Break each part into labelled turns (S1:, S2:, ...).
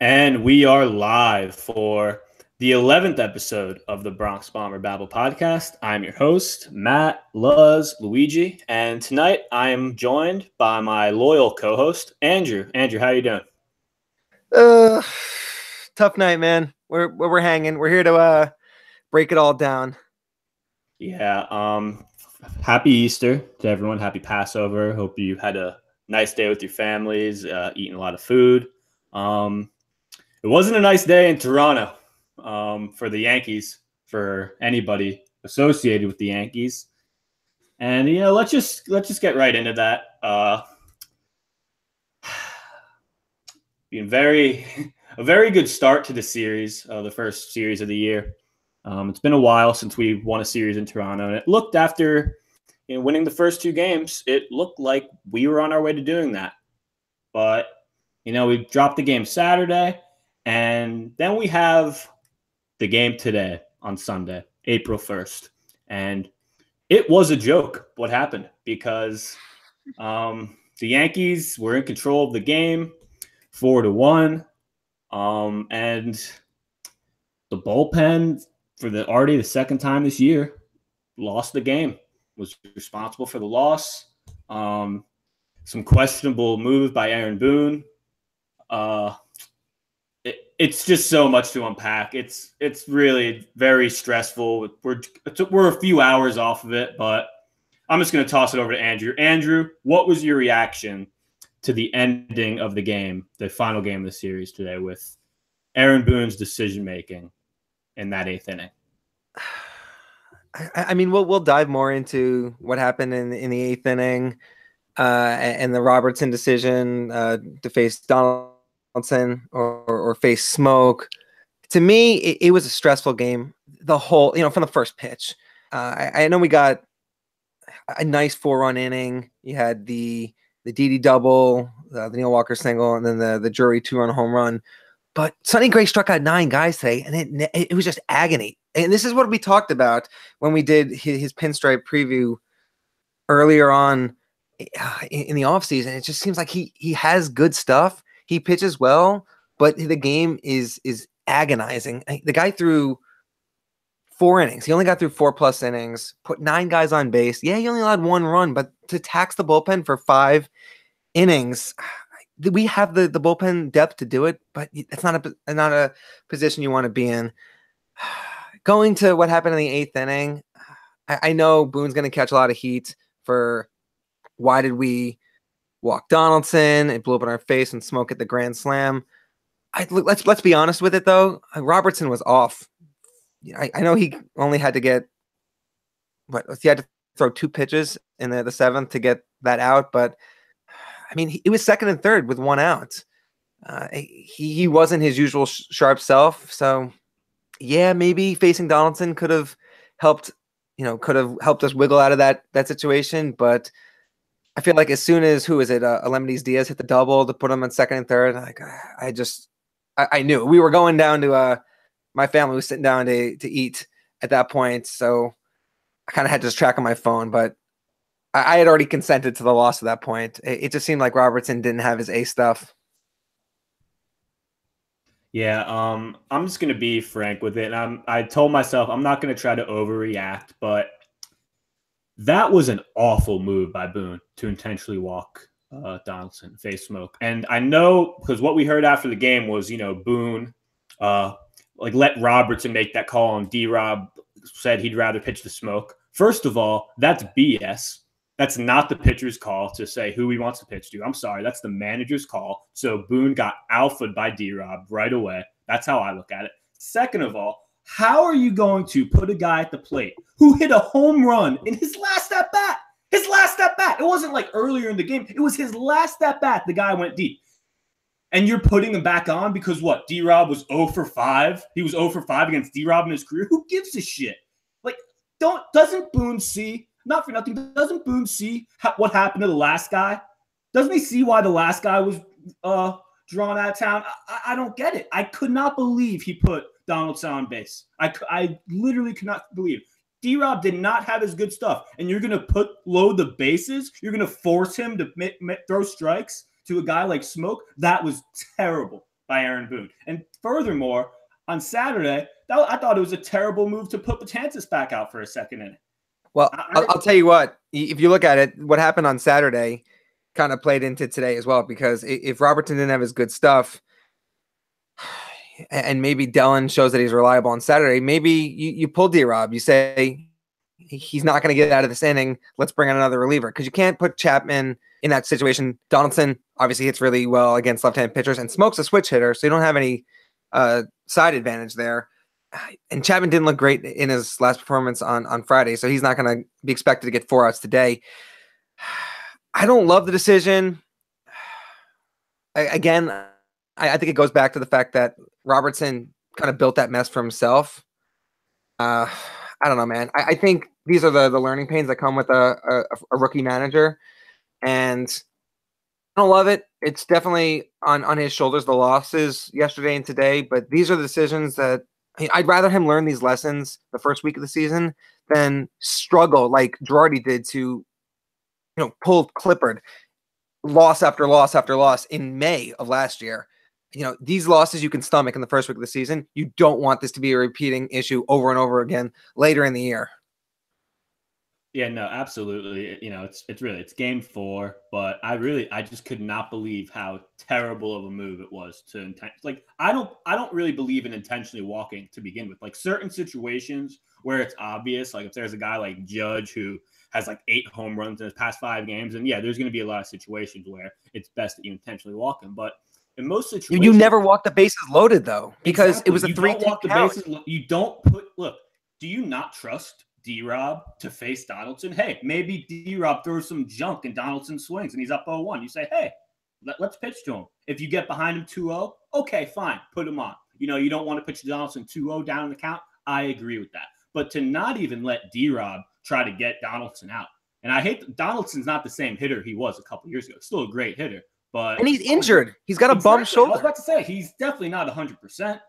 S1: And we are live for the 11th episode of the Bronx Bomber Babble podcast. I'm your host, Matt, Luz, Luigi, and tonight I am joined by my loyal co-host, Andrew. Andrew, how are you doing?
S2: Uh, Tough night, man. We're hanging. We're here to break it all down.
S1: Yeah, happy Easter to everyone. Happy Passover. Hope you had a nice day with your families, eating a lot of food. It wasn't a nice day in Toronto for the Yankees, for anybody associated with the Yankees. And let's just get right into that. Being a very good start to the series, the first series of the year. It's been a while since we won a series in Toronto, and it looked after winning the first two games, it looked like we were on our way to doing that. But we dropped the game Saturday, and then we have the game today on Sunday, April 1st, and it was a joke what happened because the Yankees were in control of the game, 4-1, and the bullpen for already the second time this year lost the game, was responsible for the loss. Some questionable moves by Aaron Boone. It's just so much to unpack. It's really very stressful. We're a few hours off of it, but I'm just going to toss it over to Andrew. Andrew, what was your reaction to the ending of the game, the final game of the series today, with Aaron Boone's decision making in that eighth inning?
S2: I mean, we'll dive more into what happened in the eighth inning and the Robertson decision to face Donaldson or face Smoke. To me, it was a stressful game. The whole, from the first pitch. I know we got a nice 4-run inning. You had the Didi double, the Neil Walker single, and then the Drury 2-run home run. But Sonny Gray struck out 9 guys today, and it was just agony. And this is what we talked about when we did his pinstripe preview earlier on in the offseason. It just seems like he has good stuff. He pitches well, but the game is agonizing. The guy threw 4 innings. He only got through 4+ innings, put 9 guys on base. Yeah, he only allowed 1 run, but to tax the bullpen for 5 innings, we have the bullpen depth to do it, but it's not a position you want to be in. Going to what happened in the 8th inning, I know Boone's going to catch a lot of heat for why did we walk Donaldson? It blew up in our face and Smoke at the grand slam. Let's be honest with it though. Robertson was off. I know he only had to get he had to throw 2 pitches in the 7th to get that out, but I mean, it was 2nd and 3rd with 1 out. He wasn't his usual sharp self. So, yeah, maybe facing Donaldson could have helped us wiggle out of that situation. But I feel like as soon as Alemniz Diaz hit the double to put him in 2nd and 3rd, like I knew we were going down to my family was sitting down to eat at that point. So I kind of had to just track on my phone, but I had already consented to the loss at that point. It just seemed like Robertson didn't have his A stuff.
S1: Yeah, I'm just going to be frank with it. And I told myself I'm not going to try to overreact, but that was an awful move by Boone to intentionally walk Donaldson, face Smoke. And I know because what we heard after the game was, Boone let Robertson make that call, and D-Rob said he'd rather pitch the Smoke. First of all, that's BS. That's not the pitcher's call to say who he wants to pitch to. I'm sorry. That's the manager's call. So Boone got alphaed by D-Rob right away. That's how I look at it. Second of all, how are you going to put a guy at the plate who hit a home run in his last at-bat? His last at-bat. It wasn't like earlier in the game. It was his last at-bat. The guy went deep. And you're putting him back on because what? D-Rob was 0 for 5. He was 0 for 5 against D-Rob in his career. Who gives a shit? Doesn't Boone see? Not for nothing. Doesn't Boone see what happened to the last guy? Doesn't he see why the last guy was drawn out of town? I don't get it. I could not believe he put Donaldson on base. I literally could not believe. D-Rob did not have his good stuff, and you're going to load the bases? You're going to force him to throw strikes to a guy like Smoke? That was terrible. by Aaron Boone. And furthermore, on Saturday, I thought it was a terrible move to put Betances back out for a second inning.
S2: Well, I'll tell you what, if you look at it, what happened on Saturday kind of played into today as well, because if Robertson didn't have his good stuff, and maybe Dellin shows that he's reliable on Saturday, maybe you pull D-Rob. You say he's not going to get out of this inning. Let's bring in another reliever, because you can't put Chapman in that situation. Donaldson obviously hits really well against left-handed pitchers, and Smoke's a switch hitter, so you don't have any side advantage there. And Chapman didn't look great in his last performance on Friday, so he's not going to be expected to get 4 outs today. I don't love the decision. Again, I think it goes back to the fact that Robertson kind of built that mess for himself. I don't know, man. I think these are the learning pains that come with a rookie manager, and I don't love it. It's definitely on his shoulders, the losses yesterday and today, but these are the decisions that I'd rather him learn these lessons the first week of the season than struggle like Girardi did to, pull Clippard loss after loss after loss in May of last year. These losses you can stomach in the first week of the season. You don't want this to be a repeating issue over and over again later in the year.
S1: Yeah, no, absolutely. It's game 4, but I just could not believe how terrible of a move it was to I don't really believe in intentionally walking to begin with. Like certain situations where it's obvious, like if there's a guy like Judge who has like 8 home runs in his past 5 games, and yeah, there's going to be a lot of situations where it's best that you intentionally walk him. But in most situations,
S2: you never walk the bases loaded though, because
S1: exactly.
S2: It was a 3-2 count.
S1: You don't put. Look, do you not trust D-Rob to face Donaldson? Hey, maybe D-Rob throws some junk and Donaldson swings and he's up 0-1. You say, hey, let's pitch to him. If you get behind him 2-0, okay, fine, put him on. You don't want to pitch Donaldson 2-0 down in the count. I agree with that. But to not even let D-Rob try to get Donaldson out. And I hate Donaldson's not the same hitter he was a couple years ago. Still a great hitter. And
S2: he's injured. He's got a bum shoulder.
S1: I was about to say, he's definitely not 100%.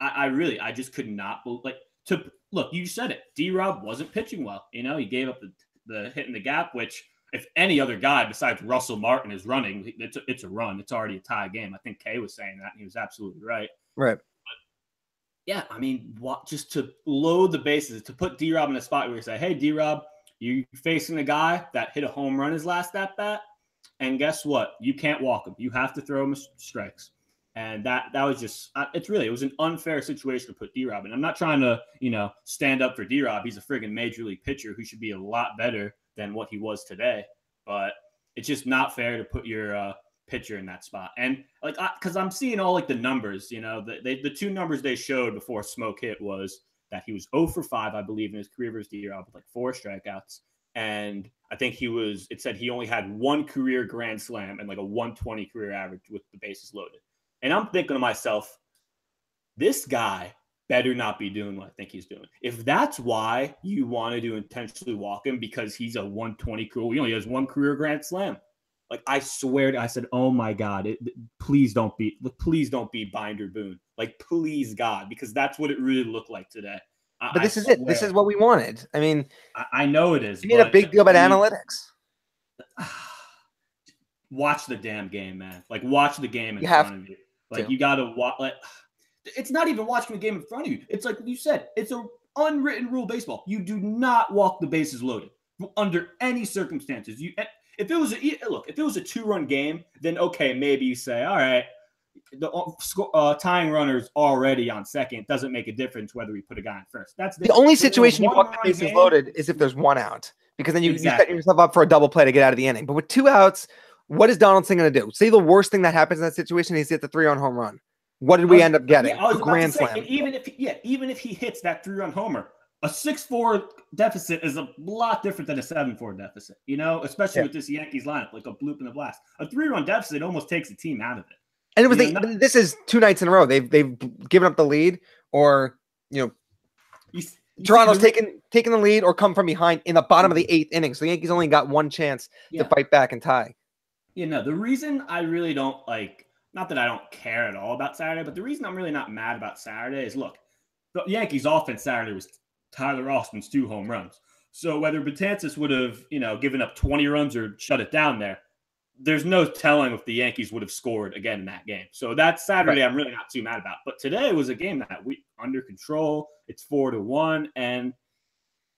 S1: I just could not look, you said it. D-Rob wasn't pitching well. He gave up the hit in the gap, which if any other guy besides Russell Martin is running, it's a run. It's already a tie game. I think Kay was saying that, and he was absolutely right.
S2: Right.
S1: But yeah, just to load the bases, to put D-Rob in a spot where you say, hey, D-Rob, you're facing a guy that hit a home run his last at-bat, and guess what? You can't walk him. You have to throw him strikes. And that was just it was an unfair situation to put D-Rob in. I'm not trying to, stand up for D-Rob. He's a friggin' major league pitcher who should be a lot better than what he was today. But it's just not fair to put your pitcher in that spot. And because I'm seeing all the numbers, the 2 numbers they showed before Smoke hit was that he was 0 for 5, I believe, in his career versus D-Rob with 4 strikeouts. And I think it said he only had 1 career grand slam and a 120 career average with the bases loaded. And I'm thinking to myself, this guy better not be doing what I think he's doing. If that's why you wanted to intentionally walk him because he's a 120 career, he has 1 career grand slam. I swear, I said, oh my God, please don't be Binder Boone. Please God, because that's what it really looked like today.
S2: But this is it. This is what we wanted.
S1: I know it is.
S2: You made a big deal about analytics.
S1: Watch the damn game, man. Watch the game in front of you. You got to watch. It's not even watching the game in front of you. It's like you said. It's an unwritten rule of baseball. You do not walk the bases loaded under any circumstances. If it was a 2-run game, then okay, maybe you say, all right, the tying runner's already on second. Doesn't make a difference whether we put a guy in first. That's
S2: the only situation you walk the bases loaded is if there's 1 out, because then you set yourself up for a double play to get out of the inning. But with 2 outs. What is Donaldson going to do? Say the worst thing that happens in that situation is he hit the 3-run home run. What did we end up getting?
S1: A grand
S2: slam.
S1: And even if he hits that 3-run homer, a 6-4 deficit is a lot different than a 7-4 deficit. Especially with this Yankees lineup, like a bloop in the blast. A 3-run deficit almost takes a team out of it.
S2: And it was this is 2 nights in a row. They've given up the lead, or Toronto's taken the lead or come from behind in the bottom of the 8th inning. So the Yankees only got 1 chance to fight back and tie.
S1: The reason I really don't not that I don't care at all about Saturday, but the reason I'm really not mad about Saturday is, look, the Yankees offense Saturday was Tyler Austin's 2 home runs. So whether Betances would have, given up 20 runs or shut it down there, there's no telling if the Yankees would have scored again in that game. So that Saturday, I'm really not too mad about. But today was a game that we under control. It's 4-1, and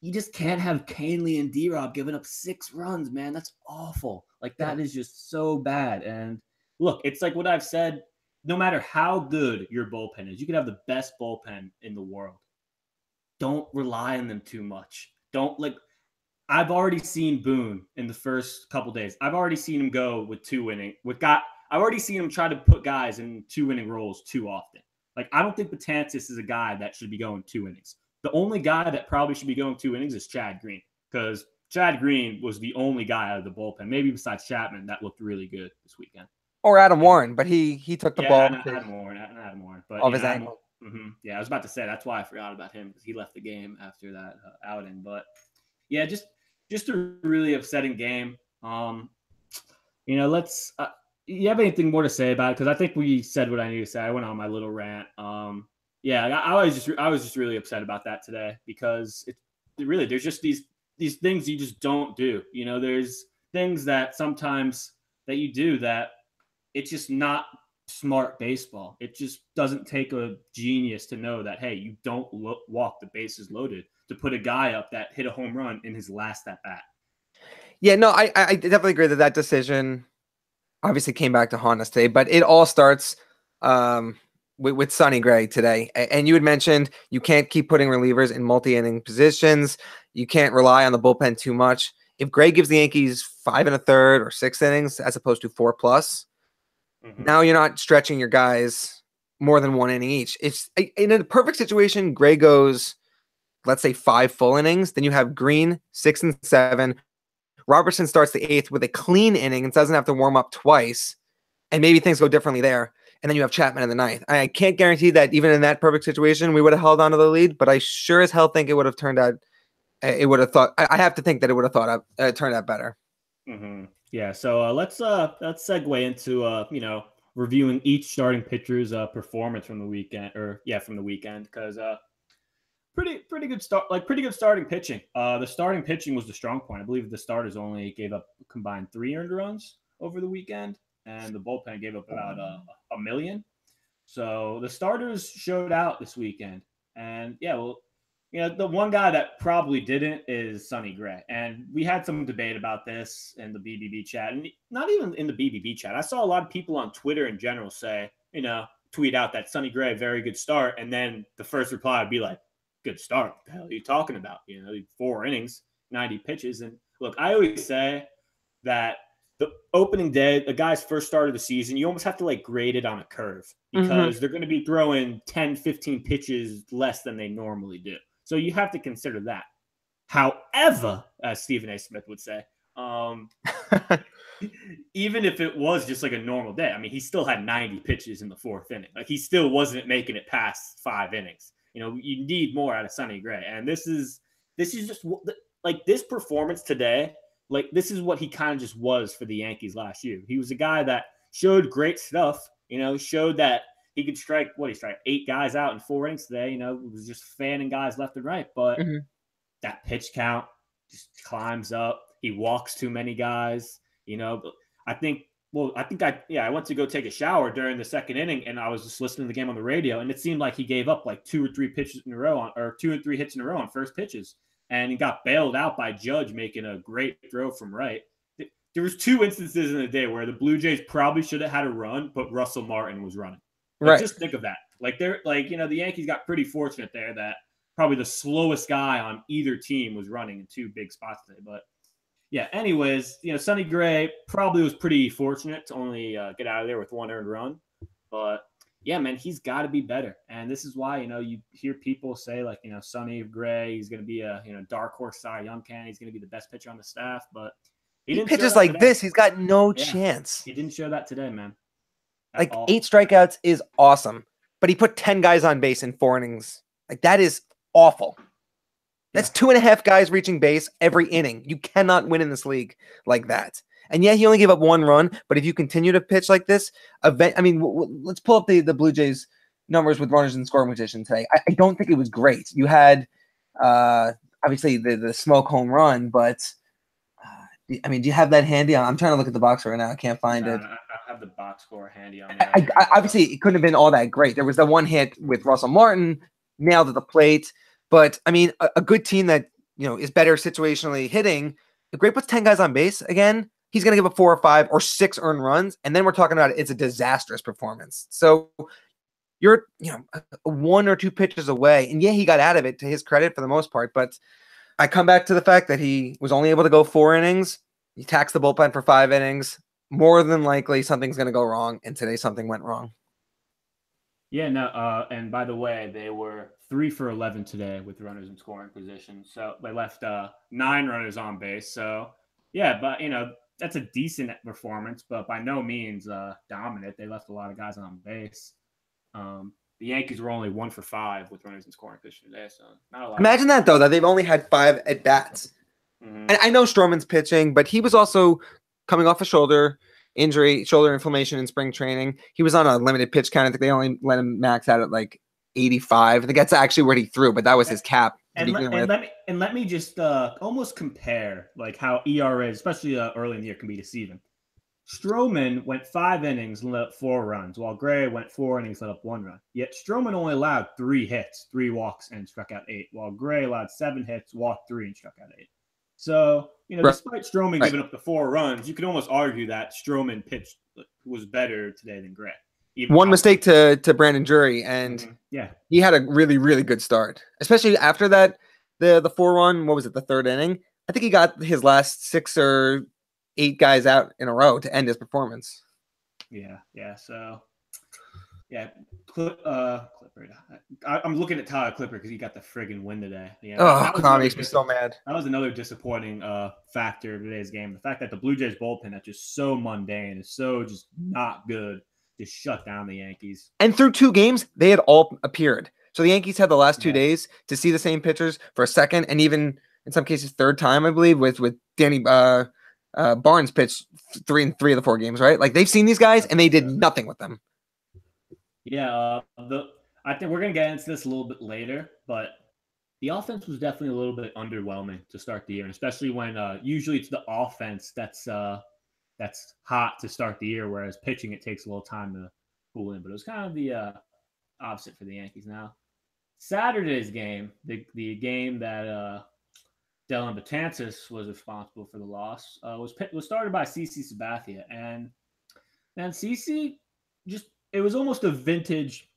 S1: you just can't have Canely and D-Rob giving up 6 runs, man. That's awful. Like, that is just so bad. And look, it's like what I've said. No matter how good your bullpen is, you could have the best bullpen in the world. Don't rely on them too much. Don't like. I've already seen Boone in the first couple days. I've already seen him go with 2 inning. I've already seen him try to put guys in 2 inning roles too often. Like, I don't think Betances is a guy that should be going 2 innings. The only guy that probably should be going 2 innings is Chad Green, because Chad Green was the only guy out of the bullpen, maybe besides Chapman, that looked really good this weekend.
S2: Or Adam Warren, but he took the ball.
S1: Adam Warren. But
S2: off his ankle.
S1: Yeah, I was about to say that's why I forgot about him, because he left the game after that outing. But yeah, just a really upsetting game. Let's. You have anything more to say about it? Because I think we said what I need to say. I went on my little rant. I was just really upset about that today, because there's just these things you just don't do. There's things that sometimes that you do that it's just not smart baseball. It just doesn't take a genius to know that, hey, you don't walk the bases loaded to put a guy up that hit a home run in his last at bat.
S2: Yeah, no, I definitely agree that decision obviously came back to haunt us today, but it all starts with Sonny Gray today. And you had mentioned you can't keep putting relievers in multi-inning positions. You can't rely on the bullpen too much. If Gray gives the Yankees 5 1/3 or 6 innings as opposed to 4+, now you're not stretching your guys more than 1 inning each. It's in a perfect situation. Gray goes, let's say 5 full innings. Then you have Green 6 and 7. Robertson starts the 8th with a clean inning and doesn't have to warm up twice. And maybe things go differently there. And then you have Chapman in the 9th. I can't guarantee that even in that perfect situation, we would have held on to the lead, but I sure as hell think it would have turned out. It would have thought. I have to think that it would have turned out better.
S1: Yeah. So let's segue into reviewing each starting pitcher's performance from the weekend, because pretty good start, pretty good starting pitching. The starting pitching was the strong point. I believe the starters only gave up a combined 3 earned runs over the weekend, and the bullpen gave up about a million. So the starters showed out this weekend, and the one guy that probably didn't is Sonny Gray. And we had some debate about this in the BBB chat, and not even in the BBB chat. I saw a lot of people on Twitter in general say, tweet out that Sonny Gray, very good start. And then the first reply would be like, good start. What the hell are you talking about? 4 innings, 90 pitches. And look, I always say that the opening day, the guy's first start of the season, you almost have to grade it on a curve, because they're going to be throwing 10, 15 pitches less than they normally do. So you have to consider that. However, as Stephen A. Smith would say, even if it was just a normal day, I mean, he still had 90 pitches in the 4th inning. He still wasn't making it past 5 innings. You need more out of Sonny Gray. And this is just this performance today. This is what he kind of just was for the Yankees last year. He was a guy that showed great stuff, showed that he could strike 8 guys out in 4 innings today. Was just fanning guys left and right. But that pitch count just climbs up. He walks too many guys. I went to go take a shower during the 2nd inning, and I was just listening to the game on the radio, and it seemed like he gave up 2 or 3 pitches in a row or 2 or 3 hits in a row on first pitches. And he got bailed out by Judge making a great throw from right. There was 2 instances in the day where the Blue Jays probably should have had a run, but Russell Martin was running. Right. Just think of that. The Yankees got pretty fortunate there that probably the slowest guy on either team was running in 2 big spots today. But yeah, anyways, Sonny Gray probably was pretty fortunate to only get out of there with 1 earned run. But yeah, man, he's got to be better. And this is why, you hear people say Sonny Gray, he's going to be a, dark horse Cy Young candidate. He's going to be the best pitcher on the staff. But
S2: he pitches like this. He's got no chance.
S1: He didn't show that today, man.
S2: 8 strikeouts is awesome. But he put 10 guys on base in 4 innings. That is awful. That's 2.5 guys reaching base every inning. You cannot win in this league like that. And yeah, he only gave up 1 run, but if you continue to pitch like this, let's pull up the Blue Jays numbers with runners in scoring position today. I don't think it was great. You had obviously the smoke home run, but I mean, do you have that handy? I'm trying to look at the box right now. I can't find it.
S1: I have the box score handy on me right now.
S2: Obviously, it couldn't have been all that great. There was the one hit with Russell Martin, nailed at the plate. But, I mean, a good team that, is better situationally hitting, if Gray puts 10 guys on base again, he's going to give up 4 or 5 or 6 earned runs. And then we're talking about it's a disastrous performance. So you're, 1 or 2 pitches away. And yeah, he got out of it to his credit for the most part. But I come back to the fact that he was only able to go 4 innings. He taxed the bullpen for 5 innings. More than likely, something's going to go wrong. And today, something went wrong.
S1: Yeah, no. And by the way, they were 3 for 11 today with runners in scoring position. So they left 9 runners on base. So yeah, but that's a decent performance, but by no means dominant. They left a lot of guys on base. The Yankees were only 1 for 5 with runners in scoring position today. So not a lot.
S2: Imagine that though, that they've only had 5 at bats. Mm-hmm. And I know Stroman's pitching, but he was also coming off a shoulder inflammation in spring training. He was on a limited pitch count. I think they only let him max out at like 85. I think that's actually what he threw, but that was his cap.
S1: And let me just almost compare like how ERA, especially early in the year, can be deceiving. Stroman went 5 innings and let up 4 runs, while Gray went 4 innings and let up 1 run. Yet Stroman only allowed 3 hits, 3 walks, and struck out 8, while Gray allowed 7 hits, walked 3, and struck out 8. So, despite Stroman giving up the 4 runs, you could almost argue that Stroman pitched was better today than Gray.
S2: One mistake to Brandon Drury, and he had a really, really good start, especially after that, the 4-run, what was it, the 3rd inning? I think he got his last 6 or 8 guys out in a row to end his performance.
S1: Yeah. So, Clipper. I'm looking at Tyler Clipper because he got the friggin' win today.
S2: That makes me so mad.
S1: That was another disappointing factor of today's game. The fact that the Blue Jays bullpen that's just so mundane is so just not good. Just shut down the Yankees.
S2: And through 2 games, they had all appeared. So the Yankees had the last 2 days to see the same pitchers for a second and even in some cases 3rd time, I believe, with Danny Barnes pitched 3 of the 4 games, right? Like they've seen these guys and they did nothing with them.
S1: Yeah, I think we're gonna get into this a little bit later, but the offense was definitely a little bit underwhelming to start the year, and especially when usually it's the offense that's hot to start the year, whereas pitching it takes a little time to cool in. But it was kind of the opposite for the Yankees. Now, Saturday's game, the game that Dellin Betances was responsible for the loss, was started by CC Sabathia, and CC just it was almost a vintage,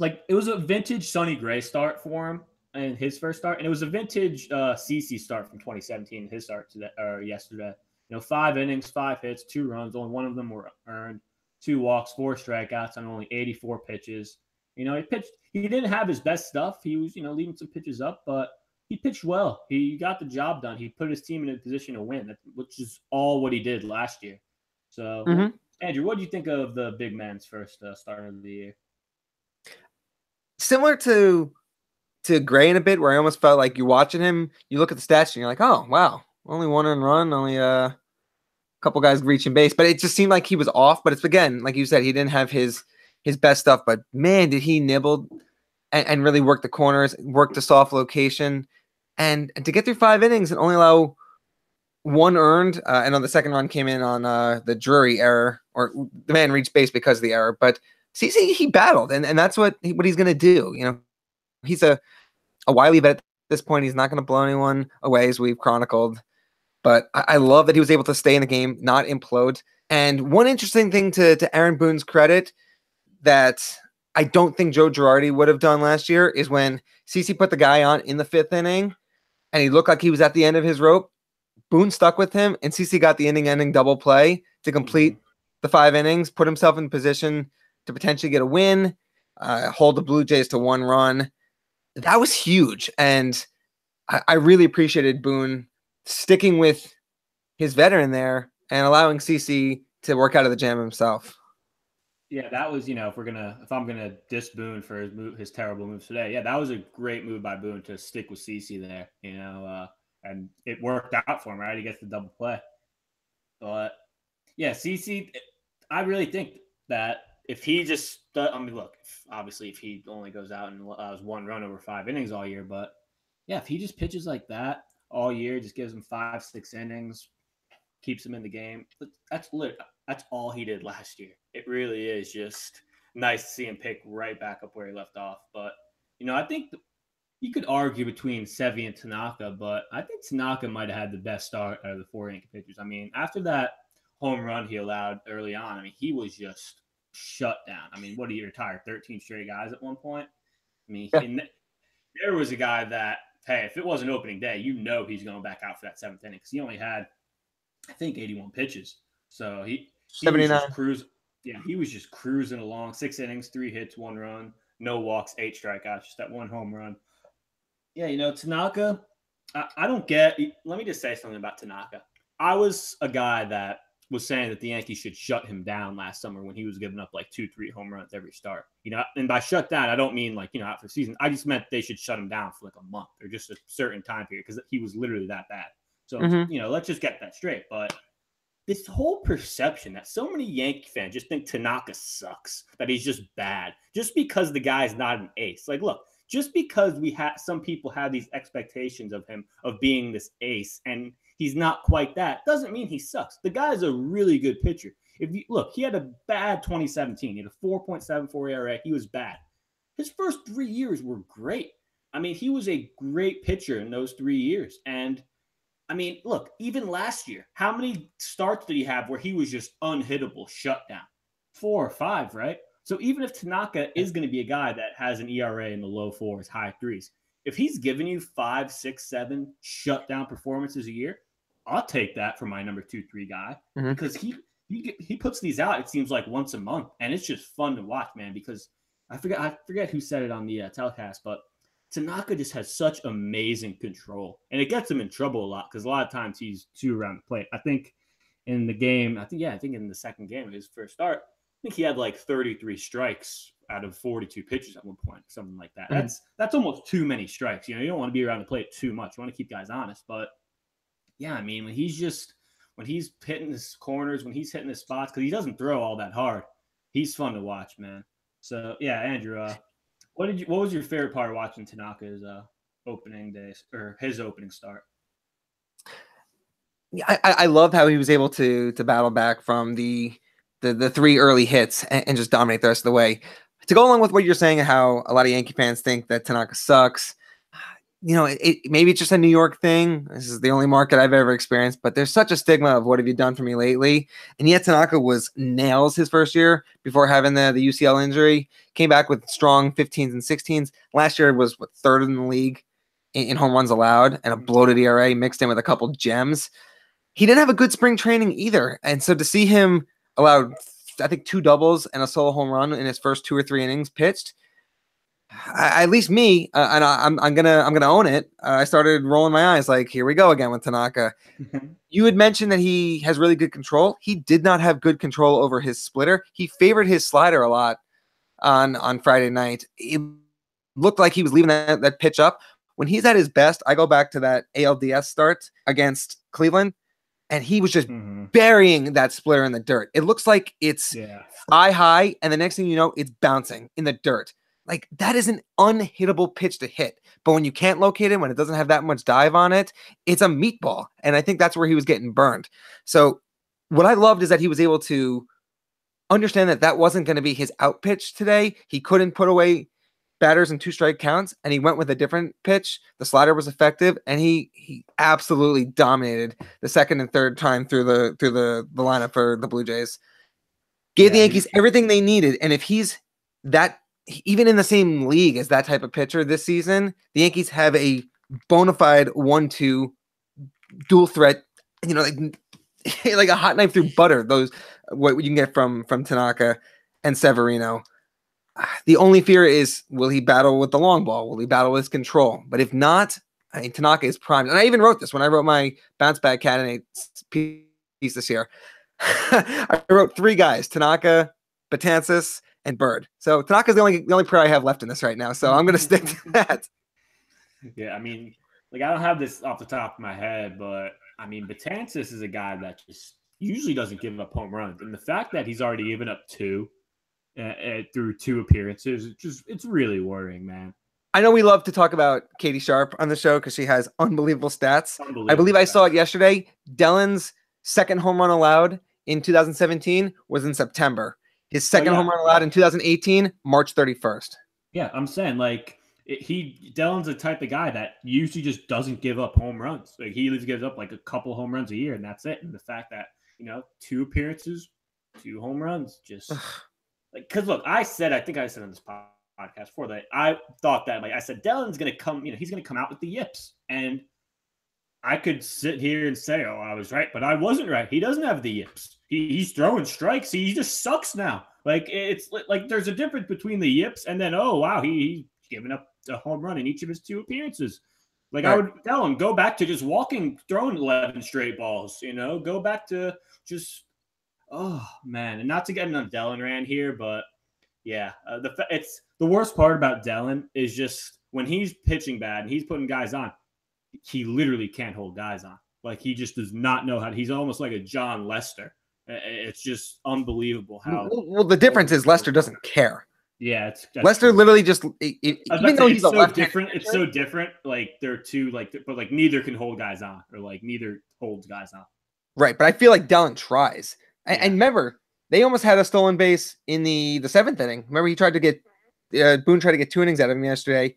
S1: Sonny Gray start for him in his first start, and it was a vintage CC start from 2017. His start today or yesterday. 5 innings, 5 hits, 2 runs. Only 1 of them were earned. 2 walks, 4 strikeouts on only 84 pitches. He pitched. He didn't have his best stuff. He was, leaving some pitches up, but he pitched well. He got the job done. He put his team in a position to win, which is all what he did last year. So, Andrew, what do you think of the big man's first start of the year?
S2: Similar to Gray in a bit, where I almost felt like you're watching him, you look at the stats and you're like, oh, wow, only 1 earned run, only a couple guys reaching base. But it just seemed like he was off. But it's, again, like you said, he didn't have his best stuff. But, man, did he nibble and really work the corners, work the soft location. And to get through 5 innings and only allow 1 earned, and on the second run came in on the Drury error, or the man reached base because of the error. But CC, he battled, and that's what he's going to do. He's a wily vet at this point. He's not going to blow anyone away, as we've chronicled. But I love that he was able to stay in the game, not implode. And one interesting thing to Aaron Boone's credit that I don't think Joe Girardi would have done last year is when CC put the guy on in the 5th inning, and he looked like he was at the end of his rope. Boone stuck with him, and CC got the inning-ending double play to complete the 5 innings, put himself in position to potentially get a win, hold the Blue Jays to 1 run. That was huge, and I really appreciated Boone sticking with his veteran there and allowing CC to work out of the jam himself.
S1: Yeah, that was, if I'm gonna diss Boone for his terrible moves today, that was a great move by Boone to stick with CC there, and it worked out for him, right? He gets the double play. But yeah, CC, I really think that if he just, look, obviously if he only goes out and allows 1 run over 5 innings all year, but yeah, if he just pitches like that all year, just gives him 5-6 innings, keeps him in the game. That's all he did last year. It really is just nice to see him pick right back up where he left off. But I think you could argue between Sevy and Tanaka, but I think Tanaka might have had the best start out of the 4 Yankee pitchers. I mean, after that home run he allowed early on, I mean, he was just shut down. I mean, what did he retire? 13 straight guys at one point? I mean, there was a guy that, hey, if it wasn't opening day, he's going back out for that 7th inning because he only had, I think, 81 pitches. So he was just cruising. Yeah, he was just cruising along. 6 innings, 3 hits, 1 run, no walks, 8 strikeouts, just that 1 home run. Yeah, Tanaka, I don't get – let me just say something about Tanaka. I was a guy that was saying that the Yankees should shut him down last summer when he was giving up like 2-3 home runs every start. And by shut down, I don't mean like, out for the season. I just meant they should shut him down for like a month or just a certain time period because he was literally that bad. So, let's just get that straight. But this whole perception that so many Yankee fans just think Tanaka sucks, that he's just bad, just because the guy's not an ace. Like, look, just because some people have these expectations of him of being this ace and he's not quite that, doesn't mean he sucks. The guy's a really good pitcher. If you look, he had a bad 2017. He had a 4.74 ERA. He was bad. His first 3 years were great. I mean, he was a great pitcher in those 3 years. And I mean, look, even last year, how many starts did he have where he was just unhittable, shut down? 4 or 5, right? So even if Tanaka is going to be a guy that has an ERA in the low 4s, high 3s, if he's giving you 5, 6, 7 shutdown performances a year, I'll take that for my number 2, 3 guy because he puts these out. It seems like once a month, and it's just fun to watch, man. Because I forget who said it on the telecast, but Tanaka just has such amazing control, and it gets him in trouble a lot because a lot of times he's too around the plate. I think in the game, I think in the second game of his first start, I think he had like 33 strikes out of 42 pitches at one point, something like that. That's almost too many strikes. You don't want to be around the plate too much. You want to keep guys honest. But yeah, I mean, when he's hitting his corners, when he's hitting his spots, because he doesn't throw all that hard, he's fun to watch, man. So yeah, Andrew, what was your favorite part of watching Tanaka's opening days or his opening start?
S2: Yeah, I love how he was able to battle back from the 3 early hits and just dominate the rest of the way. To go along with what you're saying, how a lot of Yankee fans think that Tanaka sucks, maybe it's just a New York thing. This is the only market I've ever experienced, but there's such a stigma of what have you done for me lately? And yet Tanaka was nails his first year before having the UCL injury, came back with strong 15s and 16s. Last year was 3rd in the league in home runs allowed and a bloated ERA mixed in with a couple gems. He didn't have a good spring training either. And so to see him allowed, I think, 2 doubles and a solo home run in his first 2 or 3 innings pitched, at least me, and I'm gonna own it. I started rolling my eyes like, here we go again with Tanaka. You had mentioned that he has really good control. He did not have good control over his splitter. He favored his slider a lot on Friday night. It looked like he was leaving that pitch up. When he's at his best, I go back to that ALDS start against Cleveland, and he was just burying that splitter in the dirt. It looks like it's thigh high, and the next thing you know, it's bouncing in the dirt. Like, that is an unhittable pitch to hit. But when you can't locate it, when it doesn't have that much dive on it, it's a meatball. And I think that's where he was getting burned. So what I loved is that he was able to understand that wasn't going to be his out pitch today. He couldn't put away batters in 2 strike counts, and he went with a different pitch. The slider was effective, and he absolutely dominated the second and third time through the lineup for the Blue Jays. Gave the Yankees everything they needed. And if he's that, even in the same league as that type of pitcher this season, the Yankees have a bona fide 1-2 dual threat, like a hot knife through butter. Those what you can get from Tanaka and Severino. The only fear is, will he battle with the long ball? Will he battle with his control? But if not, I mean, Tanaka is primed. And I even wrote this when I wrote my bounce back candidates piece this year. I wrote 3 guys: Tanaka, Betances, and Bird. So Tanaka's the only player I have left in this right now. So I'm going to stick to that.
S1: Yeah, I mean, like, I don't have this off the top of my head, but I mean, Betances is a guy that just usually doesn't give up home runs. And the fact that he's already given up 2 through 2 appearances, it's really worrying, man.
S2: I know we love to talk about Katie Sharp on the show because she has unbelievable stats. I believe I saw it yesterday. Dellen's second home run allowed in 2017 was in September. His second home run allowed in 2018, March 31st.
S1: Yeah, I'm saying Dellen's the type of guy that usually just doesn't give up home runs. Like he gives up like a couple home runs a year, and that's it. And the fact that 2 appearances, 2 home runs, just because look, I think I said on this podcast before that I thought that I said Dellen's gonna come, he's gonna come out with the yips, and I could sit here and say, oh, I was right, but I wasn't right. He doesn't have the yips. He's throwing strikes. He just sucks now. It's like there's a difference between the yips and then, oh, wow, he's given up a home run in each of his 2 appearances. Right. I would tell him, go back to just throwing 11 straight balls, go back to just, oh, man. And not to get on Dellen rant here, but yeah, it's the worst part about Dellen is just when he's pitching bad and he's putting guys on, he literally can't hold guys on. Like he just does not know how. He's almost like a John Lester. It's just unbelievable how.
S2: Well, the difference is Lester doesn't care.
S1: Yeah,
S2: Lester
S1: true.
S2: Literally just even though he's
S1: so different. It's so different. Like they're two but neither can hold guys on, or neither holds guys on.
S2: Right, but I feel like Dellen tries. Yeah. And remember, they almost had a stolen base in the 7th inning. Remember, he tried to get Boone tried to get 2 innings out of him yesterday.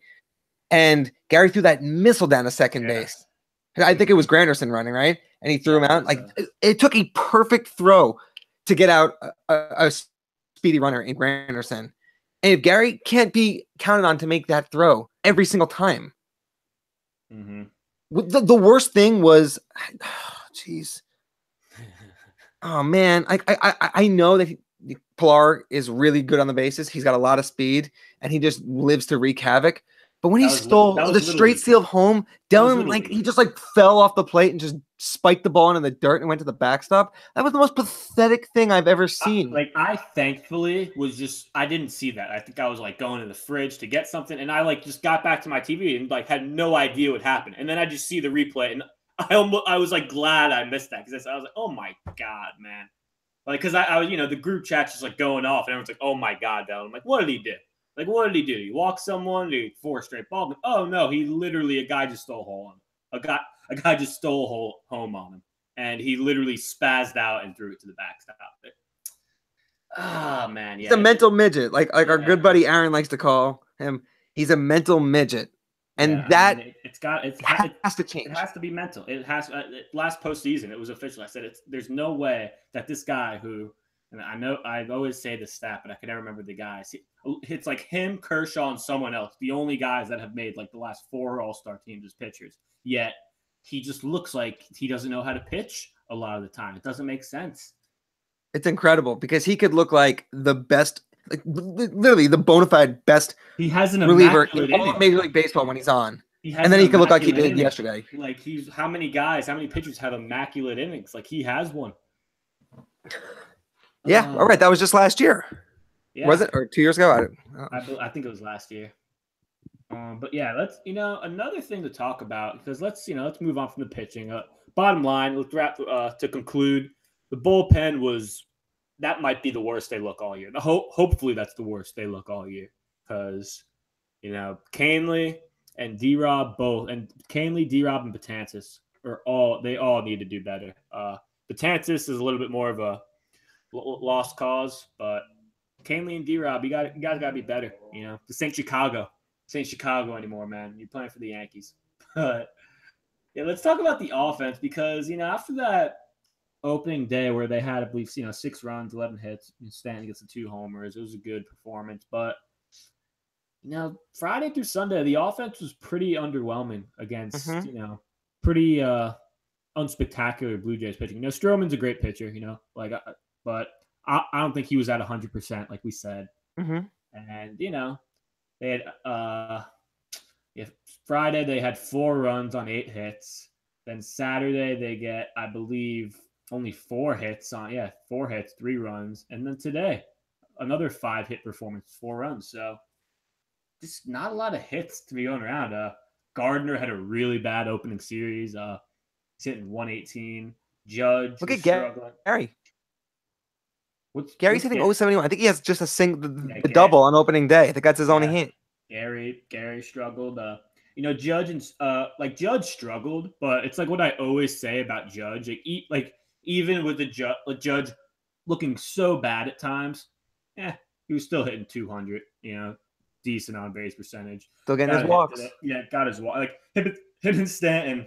S2: And Gary threw that missile down to second base. I think it was Granderson running, right? And he threw him out. It took a perfect throw to get out a speedy runner in Granderson. And if Gary can't be counted on to make that throw every single time.
S1: Mm-hmm.
S2: The worst thing was, jeez. Oh, man. I know that Pilar is really good on the bases. He's got a lot of speed, and he just lives to wreak havoc. But when he stole the straight steal home, Dellen he just fell off the plate and just spiked the ball into the dirt and went to the backstop. That was the most pathetic thing I've ever seen.
S1: I thankfully I didn't see that. I think I was going to the fridge to get something, and I just got back to my TV and had no idea what happened. And then I just see the replay, and I was glad I missed that because I was like, oh my God, man. Because I was the group chat's just going off, and everyone's like, oh my God, Dellen. I'm like, what did he do? What did he do? He walked someone, did he 4 straight balls? Oh no, a guy just stole home on him. A guy just stole home on him, and he literally spazzed out and threw it to the backstop. Oh man, yeah.
S2: He's a mental midget, like our good buddy Aaron likes to call him. He's a mental midget, and it has to change.
S1: It has to be mental. It has. Last postseason, it was official. I said there's no way that this guy who. And I know I always say this stat, but I can never remember the guys. It's him, Kershaw, and someone else. The only guys that have made the last 4 All-Star teams as pitchers. Yet he just looks like he doesn't know how to pitch a lot of the time. It doesn't make sense.
S2: It's incredible because he could look like the best, literally the bona fide best.
S1: He has an
S2: reliever in Major League Baseball when he's on. And then he could look like he did yesterday.
S1: How many pitchers have immaculate innings? He has one.
S2: Yeah, all right. That was just last year. Yeah. Was it? Or 2 years ago?
S1: I think it was last year. But yeah, let's another thing to talk about because let's move on from the pitching. Bottom line, let's wrap to conclude. The bullpen that might be the worst they look all year. Hopefully that's the worst they look all year because Canely and D-Rob both, and Canely, D-Rob, and Betances all need to do better. Betances is a little bit more of a lost cause, but Canely and D-Rob, you guys got to be better. This ain't Chicago. This ain't Chicago anymore, man. You're playing for the Yankees. But yeah, let's talk about the offense because after that opening day where they had, I believe, 6 runs, 11 hits, Stanton gets the 2 homers. It was a good performance, but Friday through Sunday, the offense was pretty underwhelming against pretty unspectacular Blue Jays pitching. Stroman's a great pitcher, but I don't think he was at 100%, like we said.
S2: Mm-hmm.
S1: And they had Friday they had 4 runs on 8 hits. Then Saturday they get, I believe, only 4 hits 4 hits, 3 runs. And then today, another 5-hit performance, 4 runs. So just not a lot of hits to be going around. Gardner had a really bad opening series. He's hitting 118. Judge.
S2: Look at Gary. Gary's hitting 071. I think he has just the double on opening day. I think that's his only hit.
S1: Gary struggled. Judge and Judge struggled, but it's what I always say about Judge. even with the Judge looking so bad at times, he was still hitting 200. Decent on base percentage.
S2: Still getting his walks.
S1: Got his walk. Like him and Stanton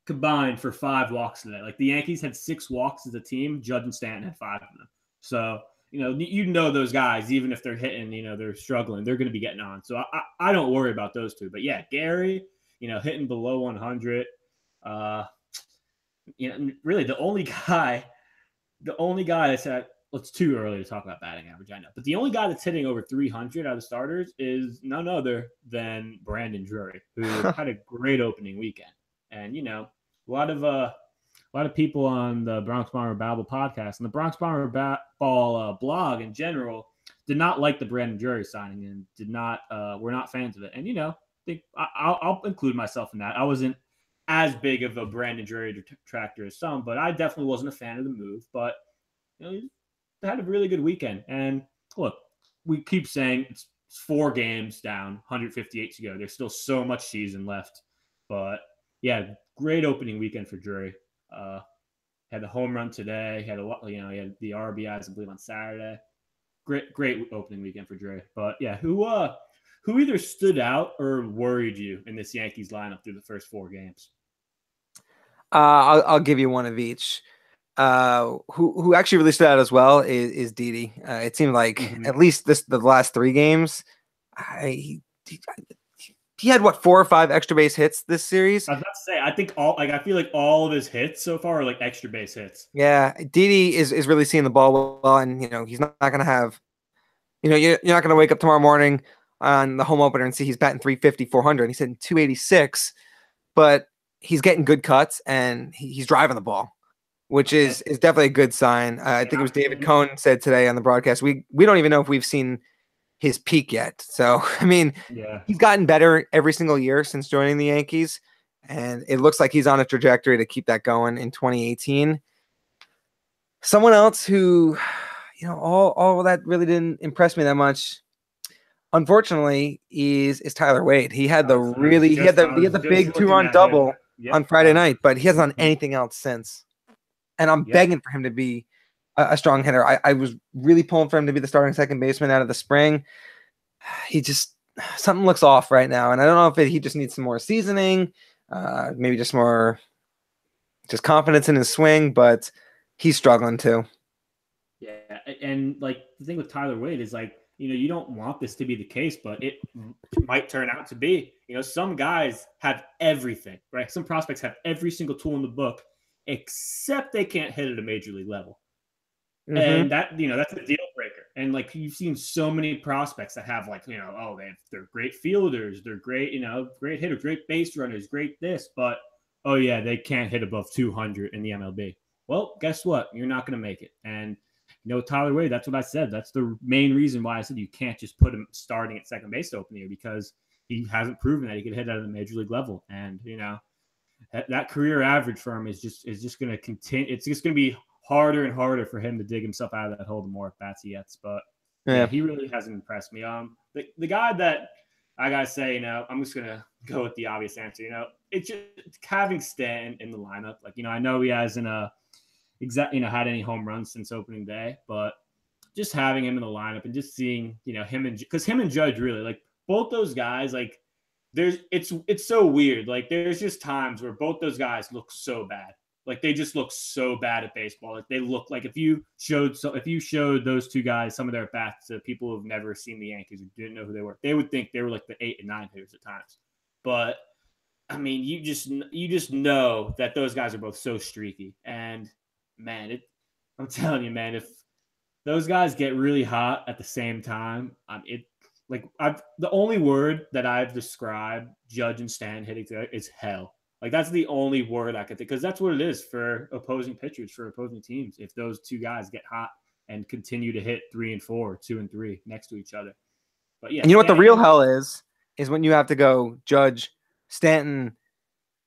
S1: combined for 5 walks today. Like the Yankees had 6 walks as a team. Judge and Stanton had 5 of them. So those guys, even if they're hitting, they're struggling, they're going to be getting on. So I don't worry about those two. But yeah, Gary, hitting below 100. Really the only guy that's at, well, it's too early to talk about batting average, I know. But the only guy that's hitting over 300 out of the starters is none other than Brandon Drury, who had a great opening weekend. And, a lot of people on the Bronx Bomber Babble podcast and the Bronx Bomber Ball blog in general did not like the Brandon Drury signing and were not fans of it. And, think I'll include myself in that. I wasn't as big of a Brandon Drury detractor as some, but I definitely wasn't a fan of the move. But, he had a really good weekend. And look, we keep saying it's 4 games down, 158 to go. There's still so much season left. But, yeah, great opening weekend for Drury. Had the home run today. Had he had the RBIs, I believe, on Saturday. Great opening weekend for Drury. But, yeah, who either stood out or worried you in this Yankees lineup through the first 4 games?
S2: I'll give you one of each. Who actually really stood out as well is Didi. It seemed like at least the last 3 games, he had 4 or 5 extra base hits this series.
S1: I was about to say, I feel like all of his hits so far are like extra base hits.
S2: Yeah, Didi is really seeing the ball well, and he's not going to have, you're not going to wake up tomorrow morning on the home opener and see he's batting 350, 400. He's hitting 286, but he's getting good cuts and he's driving the ball, which is definitely a good sign. I think it was David Cohn said today on the broadcast, we don't even know if we've seen his peak yet. So, I mean, he's gotten better every single year since joining the Yankees, and it looks like he's on a trajectory to keep that going in 2018. Someone else who, all that really didn't impress me that much, unfortunately, is Tyler Wade. He had the big 2-run double on Friday night, but he hasn't done anything else since. And I'm begging for him to be a strong hitter. I was really pulling for him to be the starting second baseman out of the spring. Something looks off right now, and I don't know if he just needs some more seasoning, maybe just more confidence in his swing, but he's struggling too.
S1: Yeah, and like the thing with Tyler Wade is like, you don't want this to be the case, but it might turn out to be. Some guys have everything, right? Some prospects have every single tool in the book, except they can't hit at a major league level. Mm-hmm. And that, that's a deal breaker. And like, you've seen so many prospects that have like, they're great fielders, they're great, great hitters, great base runners, great this, but they can't hit above 200 in the MLB. Well, guess what? You're not going to make it. And Tyler Wade, that's what I said. That's the main reason why I said you can't just put him starting at second base to open the year, because he hasn't proven that he can hit at a major league level. And, that career average for him is just going to continue. It's just going to be harder and harder for him to dig himself out of that hole the more bats he gets. But he really hasn't impressed me. The guy that I got to say, I'm just going to go with the obvious answer. It's just having Stanton in the lineup. Like, I know he hasn't had any home runs since opening day, but just having him in the lineup and just seeing, him and Judge really, like, both those guys, like, it's so weird. Like, there's just times where both those guys look so bad. Like, they just look so bad at baseball. Like, they look like if you showed those two guys some of their bats to people who've never seen the Yankees or didn't know who they were, they would think they were like the 8 and 9 hitters at times. But I mean, you just know that those guys are both so streaky. And man, I'm telling you, man, if those guys get really hot at the same time, the only word that I've described Judge and Stan hitting together is hell. Like, that's the only word I could think, because that's what it is for opposing pitchers, for opposing teams. If those two guys get hot and continue to hit 3 and 4, 2 and 3 next to each other. But yeah,
S2: and what the real hell is when you have to go Judge, Stanton,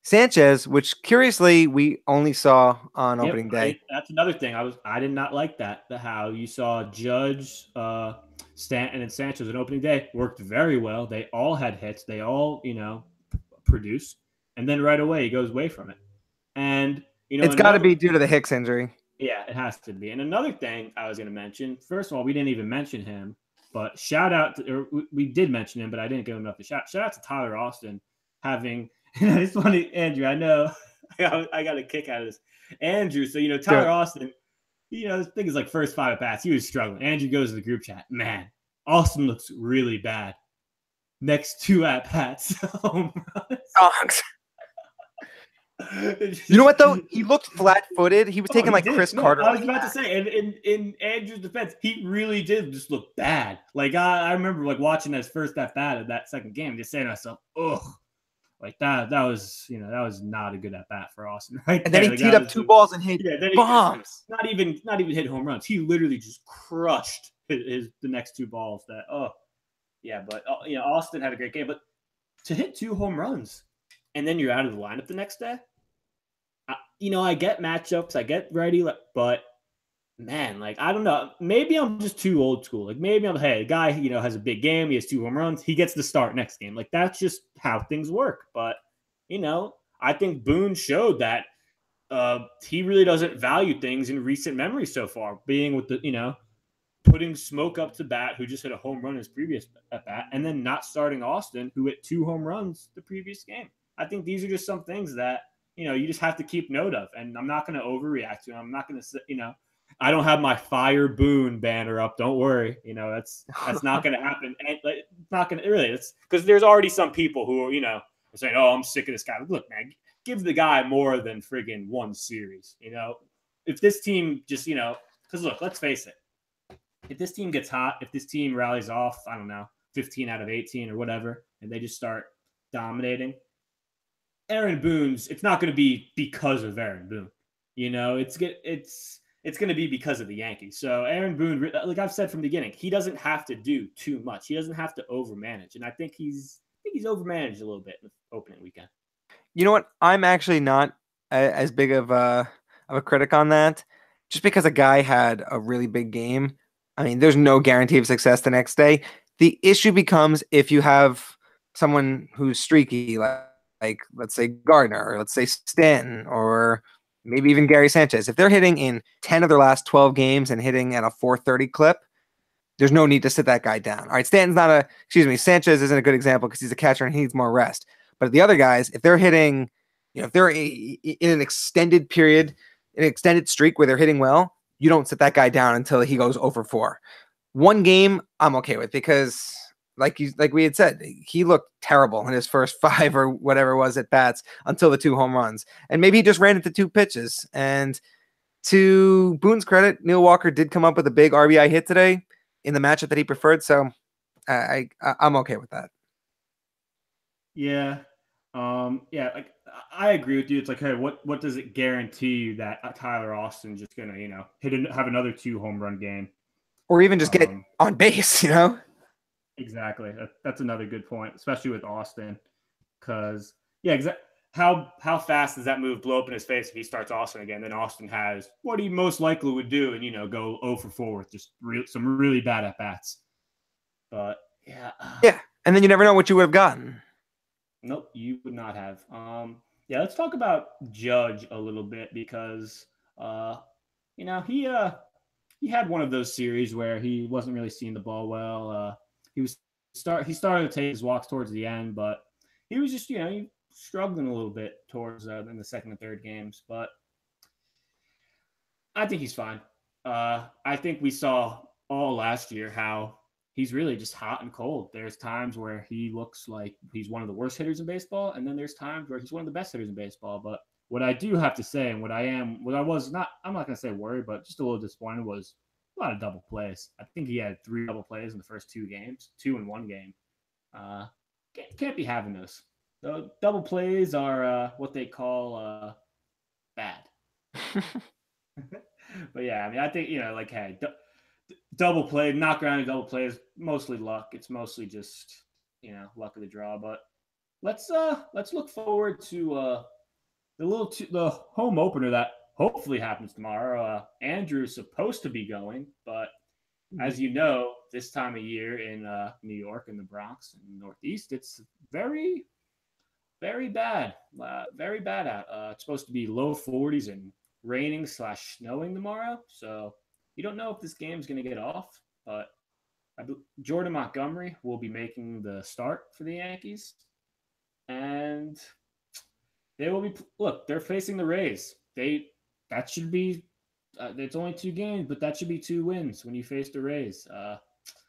S2: Sanchez, which curiously we only saw on opening day.
S1: That's another thing. I did not like that. How you saw Judge, Stanton, and Sanchez on opening day worked very well. They all had hits. They all, produced. And then right away he goes away from it. And
S2: It's got to be due to the Hicks injury.
S1: Yeah, it has to be. And another thing I was going to mention, first of all, we didn't even mention him, but shout out to, or we did mention him, but I didn't give him enough to shout out to Tyler Austin having, it's funny, Andrew, I know I got a kick out of this. Andrew, so, Tyler Austin, I think it's like first 5 at bats, he was struggling. Andrew goes to the group chat, man, Austin looks really bad. Next 2 at bats, home runs.
S2: You know what though? He looked flat-footed. He was taking like Chris Carter.
S1: I was about to say, and in Andrew's defense, he really did just look bad. Like I remember like watching his first at bat of that second game, just saying to myself, "Oh, like that was that was not a good at bat for Austin." Right?
S2: And then he teed up 2 balls and hit bombs.
S1: Not even hit home runs. He literally just crushed the next 2 balls. But Austin had a great game, but to hit 2 home runs. And then you're out of the lineup the next day. I get matchups, I get ready, but man, like I don't know. Maybe I'm just too old school. Like maybe a guy, has a big game, he has 2 home runs, he gets the start next game. Like that's just how things work. But I think Boone showed that he really doesn't value things in recent memory so far. Being with the putting Smoke up to bat, who just hit a home run in his previous at bat, and then not starting Austin, who hit 2 home runs the previous game. I think these are just some things that, you just have to keep note of. And I'm not going to overreact to them. I'm not going to say, I don't have my Fire Boone banner up. Don't worry. That's not going to happen. And it's not going to really, it's because there's already some people who are, saying, oh, I'm sick of this guy. Look, man, give the guy more than friggin' 1 series. If this team just, because look, let's face it. If this team gets hot, if this team rallies off, I don't know, 15 out of 18 or whatever, and they just start dominating, Aaron Boone's, it's not going to be because of Aaron Boone. It's going to be because of the Yankees. So Aaron Boone, like I've said from the beginning, he doesn't have to do too much. He doesn't have to overmanage. And I think he's overmanaged a little bit in the opening weekend.
S2: You know what? I'm actually not as big of a critic on that. Just because a guy had a really big game, I mean, there's no guarantee of success the next day. The issue becomes if you have someone who's streaky, like let's say Gardner, or let's say Stanton, or maybe even Gary Sanchez. If they're hitting in 10 of their last 12 games and hitting at a 430 clip, there's no need to sit that guy down. All right, Sanchez isn't a good example because he's a catcher and he needs more rest. But the other guys, if they're hitting, if they're in an extended period, an extended streak where they're hitting well, you don't sit that guy down until he goes over 4. 1 game, I'm okay with because like we had said, he looked terrible in his first 5 or whatever it was at bats until the 2 home runs. And maybe he just ran into 2 pitches. And to Boone's credit, Neil Walker did come up with a big RBI hit today in the matchup that he preferred. So I'm okay with that.
S1: Yeah. Like I agree with you. It's like, hey, what does it guarantee you that Tyler Austin's just going to, have another 2 home run game?
S2: Or even just get on base,
S1: Exactly. That's another good point, especially with Austin. Because, how fast does that move blow up in his face if he starts Austin again? Then Austin has what he most likely would do and, go 0 for 4 with just some really bad at-bats. But, yeah.
S2: Yeah, and then you never know what you would have gotten.
S1: Nope, you would not have. Let's talk about Judge a little bit because, he had one of those series where he wasn't really seeing the ball well. He started to take his walks towards the end, but he was just, he struggling a little bit towards in the second and third games. But I think he's fine. I think we saw all last year how he's really just hot and cold. There's times where he looks like he's one of the worst hitters in baseball, and then there's times where he's one of the best hitters in baseball. But what I do have to say, and I'm not going to say worried, but just a little disappointed was a lot of double plays. I think he had 3 double plays in the first 2 games, 2 in 1 game. Can't be having those. So double plays are what they call bad. But yeah, I mean, I think, double play, knock around a double play is mostly luck. It's mostly just, luck of the draw. But let's look forward to the home opener that hopefully happens tomorrow. Andrew is supposed to be going, but as you know, this time of year in New York and the Bronx and the Northeast, it's very very bad. Very bad out. It's supposed to be low 40s and raining slash snowing tomorrow. So you don't know if this game's going to get off, but Jordan Montgomery will be making the start for the Yankees. And they will be, look, they're facing the Rays. That should be, it's only 2 games, but that should be 2 wins when you face the Rays.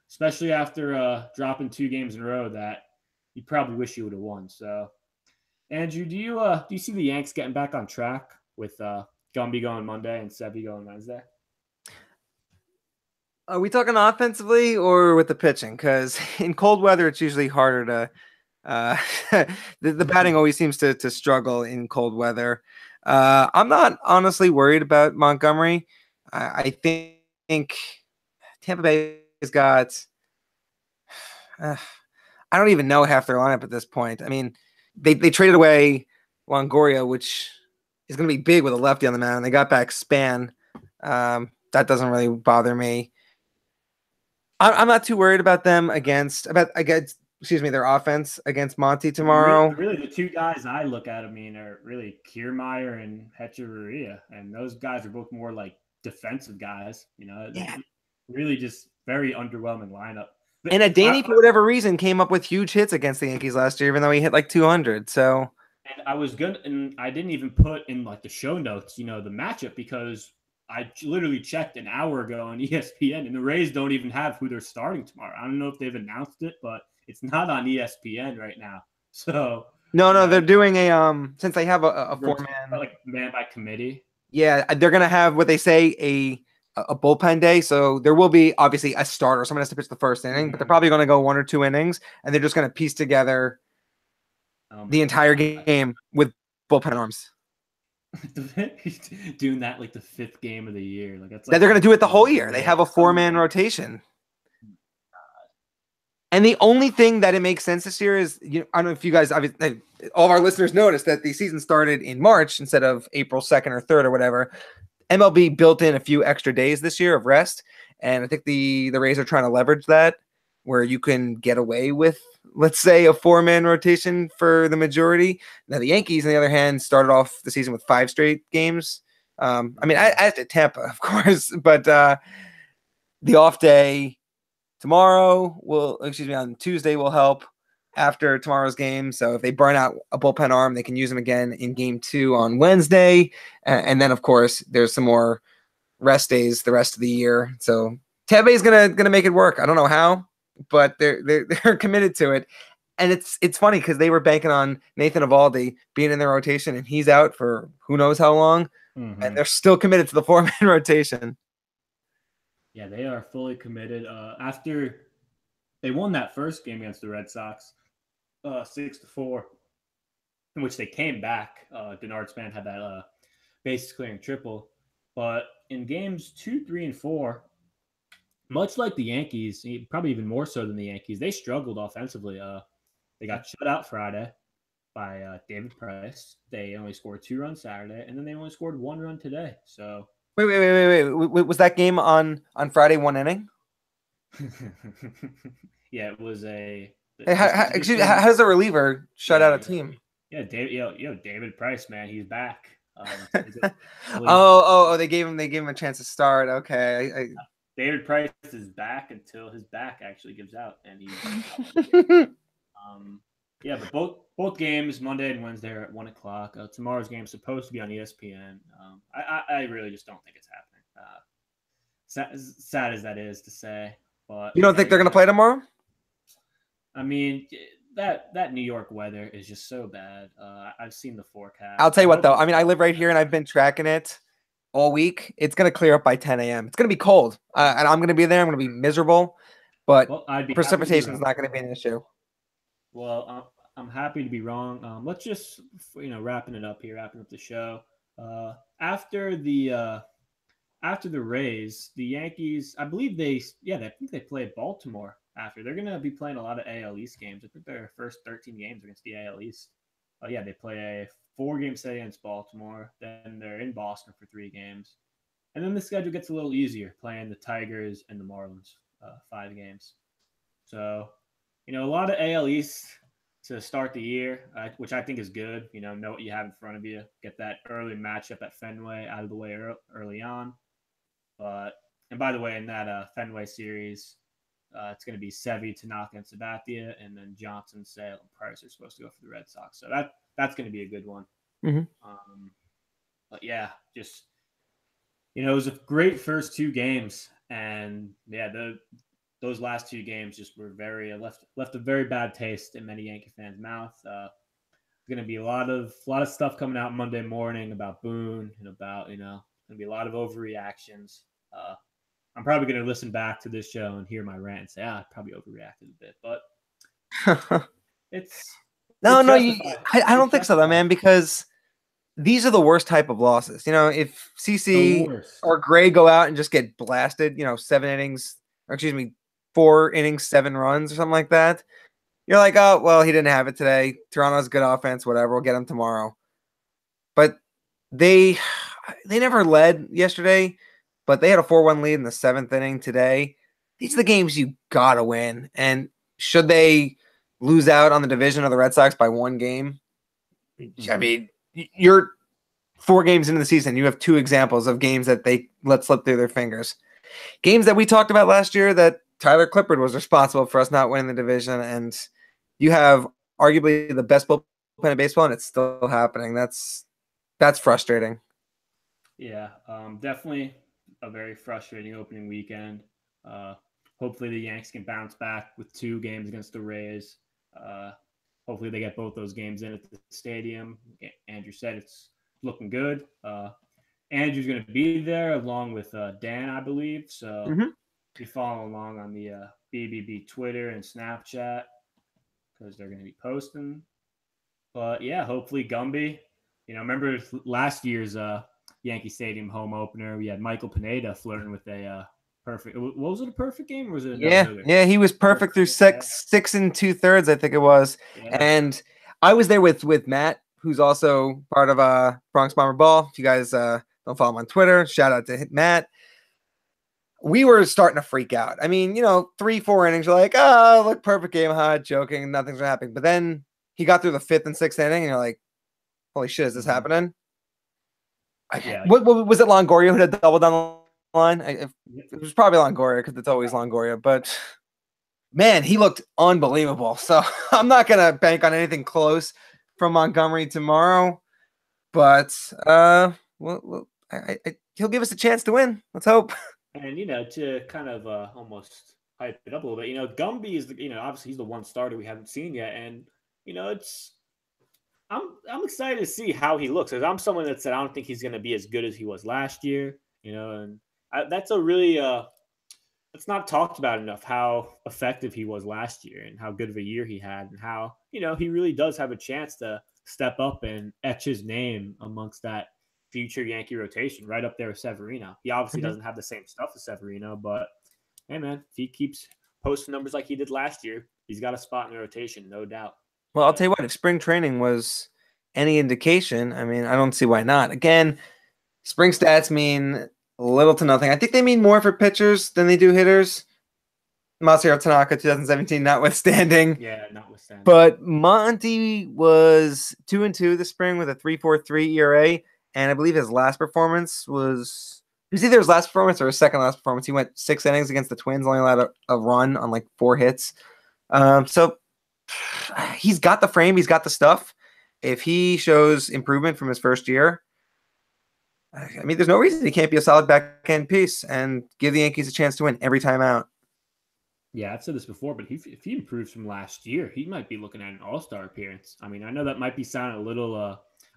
S1: Especially after dropping 2 games in a row that you probably wish you would have won. So, Andrew, do you see the Yanks getting back on track with Gumby going Monday and Sevy going Wednesday?
S2: Are we talking offensively or with the pitching? Because in cold weather, it's usually harder to. The batting always seems to struggle in cold weather. I'm not honestly worried about Montgomery. I think Tampa Bay has got. I don't even know half their lineup at this point. I mean, they traded away Longoria, which is going to be big with a lefty on the mound. They got back Span. That doesn't really bother me. I'm not too worried about them against their offense against Monty tomorrow.
S1: Really, the 2 guys I look at, are really Kiermaier and Hechavarria, and those guys are both more like defensive guys.
S2: Yeah.
S1: Really just very underwhelming lineup.
S2: And Adaney, for whatever reason, came up with huge hits against the Yankees last year, even though he hit like 200. So,
S1: and I didn't even put in like the show notes, the matchup, because I literally checked an hour ago on ESPN, and the Rays don't even have who they're starting tomorrow. I don't know if they've announced it, but it's not on ESPN right now. So
S2: no, they're doing a since they have a 4-man,
S1: like man by committee.
S2: Yeah, they're gonna have what they say a bullpen day. So there will be obviously a starter. Someone has to pitch the first inning, but they're probably going to go 1 or 2 innings, and they're just going to piece together the entire game with bullpen arms.
S1: Doing that like the 5th game of the year, like that's
S2: they're going to do it the whole year. They have a 4-man rotation. And the only thing that it makes sense this year is, I don't know if you guys, all of our listeners noticed that the season started in March instead of April 2nd or 3rd or whatever. MLB built in a few extra days this year of rest, and I think the Rays are trying to leverage that, where you can get away with, let's say, a 4-man rotation for the majority. Now the Yankees, on the other hand, started off the season with 5 straight games. I did Tampa, of course, but the off day on Tuesday will help after tomorrow's game. So if they burn out a bullpen arm, they can use them again in game 2 on Wednesday. And then, of course, there's some more rest days the rest of the year. So Tampa is gonna make it work. I don't know how, but they're committed to it. And it's funny because they were banking on Nathan Eovaldi being in their rotation, and he's out for who knows how long, and they're still committed to the 4-man rotation.
S1: Yeah, they are fully committed. After they won that first game against the Red Sox, 6-4, in which they came back. Denard Span had that bases clearing triple. But in games 2, 3, and 4, much like the Yankees, probably even more so than the Yankees, they struggled offensively. They got shut out Friday by David Price. They only scored 2 runs Saturday, and then they only scored 1 run today. So
S2: wait. Was that game on Friday 1 inning?
S1: Yeah, it was a.
S2: Hey, how does a reliever shut out a team?
S1: Yeah, David Price, man, he's back.
S2: They gave him a chance to start. Okay,
S1: David Price is back until his back actually gives out, and he's. Yeah, but both games, Monday and Wednesday, are at 1:00. Tomorrow's game is supposed to be on ESPN. I really just don't think it's happening. Sad as that is to say, but
S2: you don't think they're going to play tomorrow?
S1: I mean, that New York weather is just so bad. I've seen the forecast.
S2: I'll tell you what, though. I live right here, and I've been tracking it all week. It's going to clear up by 10 a.m. It's going to be cold, and I'm going to be there. I'm going to be miserable, but precipitation is not going to be an issue.
S1: Well, I'm happy to be wrong. Let's just, wrapping up the show. After the Rays, the Yankees, I believe they play Baltimore after. They're going to be playing a lot of AL East games. I think their first 13 games against the AL East. They play a 4-game set against Baltimore. Then they're in Boston for 3 games. And then the schedule gets a little easier, playing the Tigers and the Marlins, 5 games. So, a lot of AL East to start the year, which I think is good. Know what you have in front of you. Get that early matchup at Fenway out of the way early on. But and by the way, in that Fenway series, it's going to be Sevy, Tanaka, and Sabathia, and then Johnson, Sale, and Price are supposed to go for the Red Sox. So that's going to be a good one.
S2: Mm-hmm.
S1: But yeah, just it was a great first two games, and yeah, those last two games just were very left a very bad taste in many Yankee fans' mouth. Going to be a lot of stuff coming out Monday morning about Boone and about going to be a lot of overreactions. I'm probably going to listen back to this show and hear my rant and say, I probably overreacted a bit, but it's
S2: no,
S1: justified.
S2: I don't think so, though, man, because these are the worst type of losses. If CC or Gray go out and just get blasted, 4 innings, 7 runs or something like that, you're like, oh, well, he didn't have it today. Toronto's good offense, whatever. We'll get him tomorrow. But they never led yesterday, but they had a 4-1 lead in the 7th inning today. These are the games you got to win. And should they lose out on the division of the Red Sox by 1 game? I mean, you're 4 games into the season. You have 2 examples of games that they let slip through their fingers. Games that we talked about last year that Tyler Clippard was responsible for us not winning the division, and you have arguably the best bullpen in baseball, and it's still happening. That's frustrating.
S1: Yeah, definitely a very frustrating opening weekend. Hopefully the Yanks can bounce back with 2 games against the Rays. Hopefully they get both those games in at the stadium. Andrew said it's looking good. Andrew's going to be there along with Dan, I believe. So be following along on the BBB Twitter and Snapchat because they're going to be posting. But yeah, hopefully Gumby. Remember last year's Yankee Stadium home opener? We had Michael Pineda flirting with a perfect. What was it? A perfect game, or was it?
S2: Yeah, he was perfect through 6 2/3, I think it was. Yeah. And I was there with Matt, who's also part of Bronx Bomber Ball. If you guys don't follow him on Twitter, shout out to Matt. We were starting to freak out. I mean, 3-4 innings, you're like, oh, look, perfect game, joking, nothing's happening. But then he got through the 5th and 6th inning, and you're like, holy shit, is this happening? Yeah. What was it? Longoria who had doubled down the line? It was probably Longoria because it's always Longoria. But man, he looked unbelievable. So I'm not gonna bank on anything close from Montgomery tomorrow. But he'll give us a chance to win. Let's hope.
S1: And to kind of almost hype it up a little bit, Gumby is obviously he's the one starter we haven't seen yet, and I'm excited to see how he looks. Because I'm someone that said I don't think he's going to be as good as he was last year. And that's a really it's not talked about enough how effective he was last year and how good of a year he had, and how he really does have a chance to step up and etch his name amongst that future Yankee rotation, right up there with Severino. He obviously doesn't have the same stuff as Severino, but hey, man, if he keeps posting numbers like he did last year, he's got a spot in the rotation, no doubt.
S2: Well, I'll tell you what, if spring training was any indication, I mean, I don't see why not. Again, spring stats mean little to nothing. I think they mean more for pitchers than they do hitters. Masahiro Tanaka, 2017, notwithstanding.
S1: Yeah, notwithstanding.
S2: But Monty was 2-2 this spring with a 3.43 ERA, and I believe his last performance was either his last performance or his second last performance. He went 6 innings against the Twins, only allowed a run on like 4 hits. So he's got the frame, he's got the stuff. If he shows improvement from his first year, I mean, there's no reason he can't be a solid back-end piece and give the Yankees a chance to win every time out.
S1: Yeah, I've said this before, but if he improves from last year, he might be looking at an all-star appearance. I mean, I know that might be sounding a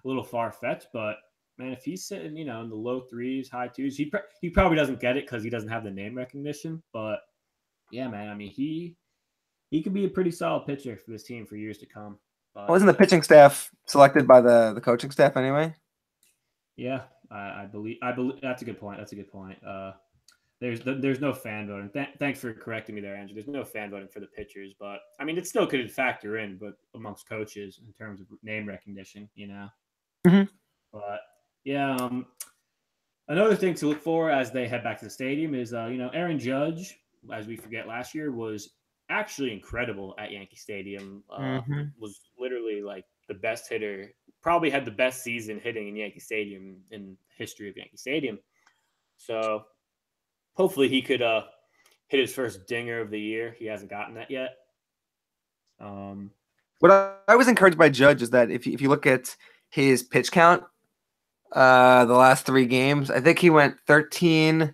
S1: little far-fetched, but man, if he's sitting, in the low 3s, high 2s, he probably doesn't get it because he doesn't have the name recognition. But yeah, man, I mean, he could be a pretty solid pitcher for this team for years to come. But,
S2: wasn't the pitching staff selected by the coaching staff anyway?
S1: Yeah, I believe that's a good point. There's no fan voting. Thanks for correcting me there, Andrew. There's no fan voting for the pitchers, but I mean, it still could factor in, but amongst coaches in terms of name recognition,
S2: Mm-hmm.
S1: But yeah, another thing to look for as they head back to the stadium is, Aaron Judge, as we forget last year, was actually incredible at Yankee Stadium.
S2: Mm-hmm.
S1: Was literally like the best hitter. Probably had the best season hitting in Yankee Stadium in history of Yankee Stadium. So hopefully he could hit his first dinger of the year. He hasn't gotten that yet.
S2: What I was encouraged by Judge is that if you look at his pitch count, the last 3 games, I think he went 13.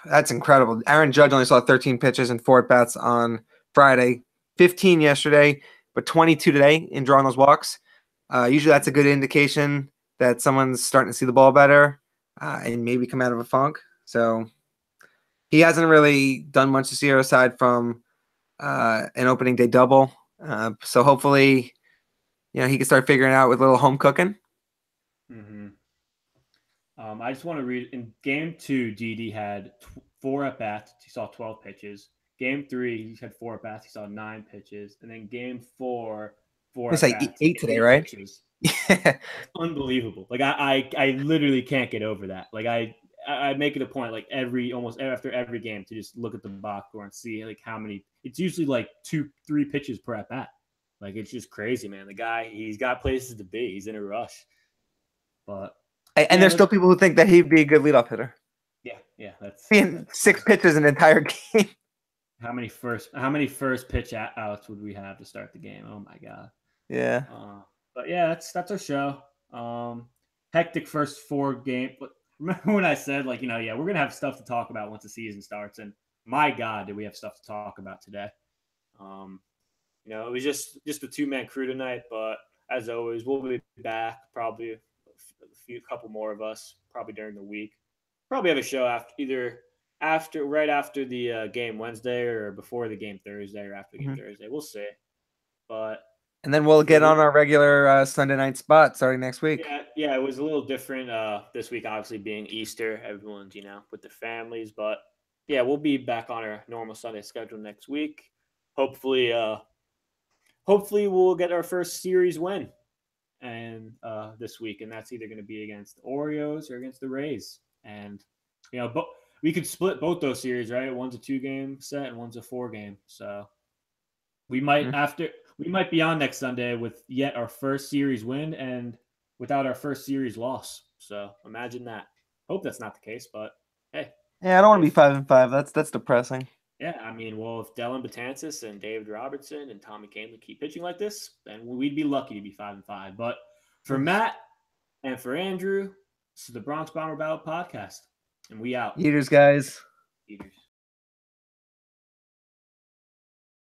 S2: That's incredible. Aaron Judge only saw 13 pitches and 4 at-bats on Friday, 15 yesterday, but 22 today in drawing those walks. Usually that's a good indication that someone's starting to see the ball better and maybe come out of a funk. So he hasn't really done much this year aside from an opening day double. So hopefully, he can start figuring out with a little home cooking.
S1: Mm-hmm. I just want to read in game 2, Didi had 4 at bats. He saw 12 pitches. Game 3, he had 4 at bats. He saw 9 pitches. And then game 4, 4
S2: It's
S1: at
S2: like
S1: bats,
S2: 8 today, right?
S1: pitches. It's unbelievable. Like I literally can't get over that. Like I make it a point like almost after every game to just look at the box score and see like how many. It's usually like 2-3 pitches per at bat. Like it's just crazy, man. The guy, he's got places to be. He's in a rush. But
S2: and there's still people who think that he'd be a good leadoff hitter.
S1: Yeah, that's
S2: 6 pitches an entire game.
S1: How many first pitch outs would we have to start the game? Oh my god.
S2: Yeah.
S1: But yeah, that's our show. Hectic first 4 game. But remember when I said like we're gonna have stuff to talk about once the season starts, and my god, did we have stuff to talk about today? It was just a 2-man crew tonight, but as always, we'll be back probably a couple more of us probably during the week. Probably have a show right after the game Wednesday or before the game Thursday or after the game Thursday. We'll see.
S2: And then we'll get on our regular Sunday night spot starting next week.
S1: Yeah, it was a little different this week, obviously being Easter. Everyone's, with their families. But, yeah, we'll be back on our normal Sunday schedule next week. Hopefully we'll get our first series win and this week, and that's either going to be against the Orioles or against the Rays. And, we could split both those series, right? One's a 2-game set and one's a 4-game. So we might be on next Sunday with yet our first series win and without our first series loss. So imagine that. Hope that's not the case, but hey.
S2: Yeah, I don't want to be 5-5. That's depressing.
S1: Yeah, I mean, well, if Dylan Betances and David Robertson and Tommy Kahnle keep pitching like this, then we'd be lucky to be 5-5. But for Matt and for Andrew, this is the Bronx Bomber Ballad Podcast. And we out.
S2: Eaters, guys.
S1: Eaters.